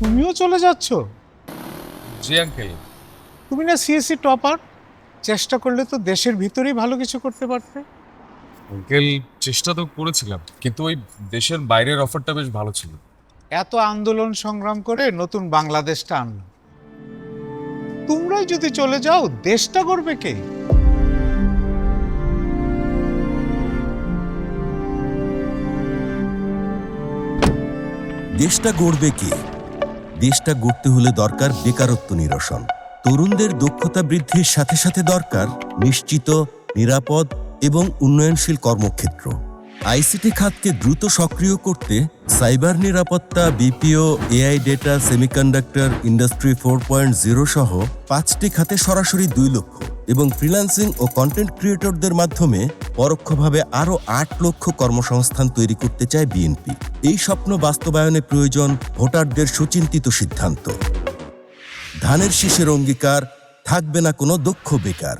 তুমিও চলে যাচ্ছ? জি আঙ্কেল। তুমি না সিএসসি টপার, চেষ্টা করলে তো দেশের ভিতরেই ভালো কিছু করতে পারতে। আঙ্কেল চেষ্টা তো করেছিলাম, কিন্তু ওই দেশের বাইরের অফারটা বেশ ভালো ছিল। এত আন্দোলন সংগ্রাম করে নতুন বাংলাদেশটা আনলো, তোমরাই যদি চলে যাও দেশটা করবে কে? দেশটা গড়বে কে? দেশটা গড়তে হলে দরকার বেকারত্ব নিরসন। তরুণদের দক্ষতা বৃদ্ধির সাথে সাথে দরকার নিশ্চিত, নিরাপদ এবং উন্নয়নশীল কর্মক্ষেত্র। আইসিটি খাতকে দ্রুত সক্রিয় করতে সাইবার নিরাপত্তা, BPO, AI data, semiconductor, industry 4.0 সহ 5টি খাতে সরাসরি 2 লক্ষ এবং ফ্রিল্যান্সিং ও কন্টেন্ট ক্রিয়েটরদের মাধ্যমে পরোক্ষভাবে আরও 8 লক্ষ কর্মসংস্থান তৈরি করতে চায় বিএনপি। এই স্বপ্ন বাস্তবায়নে প্রয়োজন ভোটারদের সুচিন্তিত সিদ্ধান্ত। ধানের শীষের অঙ্গীকার, থাকবে না কোনো দক্ষ বেকার।